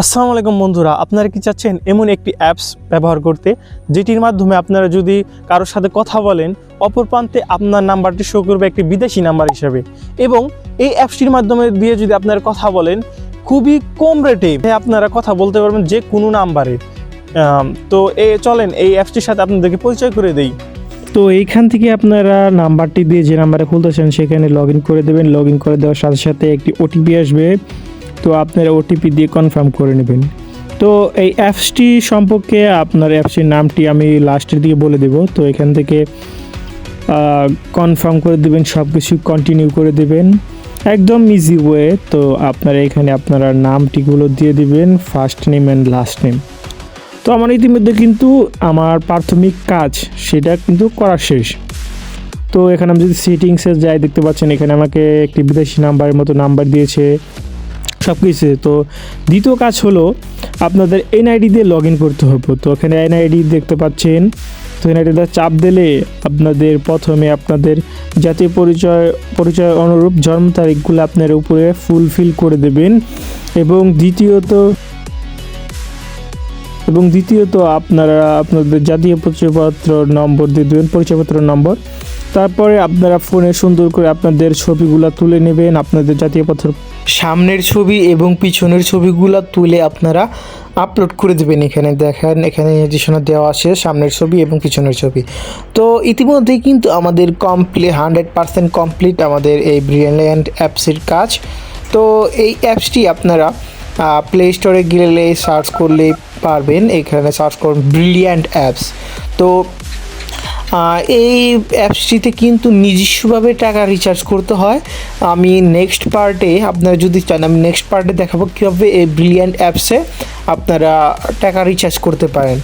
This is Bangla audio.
আসসালামু আলাইকুম বন্ধুরা, আপনারা কি চাচ্ছেন এমন একটি অ্যাপস ব্যবহার করতে যেটির মাধ্যমে আপনারা যদি কারোর সাথে কথা বলেন অপর প্রান্তে আপনার নাম্বারটি শো করবে একটি বিদেশি নাম্বার হিসেবে, এবং এই অ্যাপসটির মাধ্যমে দিয়ে যদি আপনারা কথা বলেন খুবই কম রেটে আপনারা কথা বলতে পারবেন যে কোনো নাম্বারে। তো চলেন এই অ্যাপসটির সাথে আপনাদেরকে পরিচয় করে দেই। তো এইখান থেকে আপনারা নাম্বারটি দিয়ে যে নাম্বারে খুলতেছেন সেখানে লগ ইন করে দেবেন। লগ ইন করে দেওয়ার সাথে সাথে একটি ওটিপি আসবে, তো আপনারা ওটিপি দিয়ে কনফার্ম করে নেবেন। তো এই অ্যাপসটি সম্পর্কে আপনার অ্যাপসটির নামটি আমি লাস্টের দিকে বলে দেব। তো এখান থেকে কনফার্ম করে দেবেন, সব কিছু কন্টিনিউ করে দেবেন, একদম ইজি ওয়ে। তো আপনারা এখানে আপনারা নামটিগুলো দিয়ে দিবেন, first name and last name. তো আমার ইতিমধ্যে কিন্তু আমার প্রাথমিক কাজ সেটা কিন্তু করা শেষ। তো এখানে আমি যদি সেটিংসে যাই, দেখতে পাচ্ছেন এখানে আমাকে একটি বিদেশি নাম্বারের মতো নাম্বার দিয়েছে সব কিছু। তো দ্বিতীয় কাজ হলো আপনাদের এনআইডি দিয়ে লগ ইন করতে হবে। তো এখানে এনআইডি দেখতে পাচ্ছেন, তো এনআইডিটা চাপ দিলে আপনাদের প্রথমে আপনাদের জাতীয় পরিচয় অনুরূপ জন্ম তারিখগুলো আপনার উপরে ফুলফিল করে দেবেন, এবং দ্বিতীয়ত আপনারা আপনাদের জাতীয় পরিচয়পত্র নম্বর দিয়ে দেবেন, পরিচয়পত্র নম্বর। তারপরে আপনারা ফোনে সুন্দর করে আপনাদের ছবিগুলো তুলে নেবেন, আপনাদের জাতীয় পত্র সামনের ছবি এবং পিছনের ছবিগুলো তুলে আপনারা আপলোড করে দেবেন। এখানে দেখেন, এখানে নির্দেশনা দেওয়া আছে সামনের ছবি এবং পিছনের ছবি। তো ইতিমধ্যেই কিন্তু আমাদের 100% কমপ্লিট আমাদের এই ব্রিলিয়ান্ট অ্যাপসের কাজ। তো এই অ্যাপসটি আপনারা প্লে স্টোরে গেলে সার্চ করলে পারবেন, এখানে সার্চ করুন ব্রিলিয়ান্ট অ্যাপস। তো এই অ্যাপসটিতে কিন্তু নিজস্বভাবে টাকা রিচার্জ করতে হয়। আমি নেক্সট পার্টে, আপনারা যদি চান আমি নেক্সট পার্টে দেখাবো কীভাবে এই ব্রিলিয়ান্ট অ্যাপসে আপনারা টাকা রিচার্জ করতে পারেন।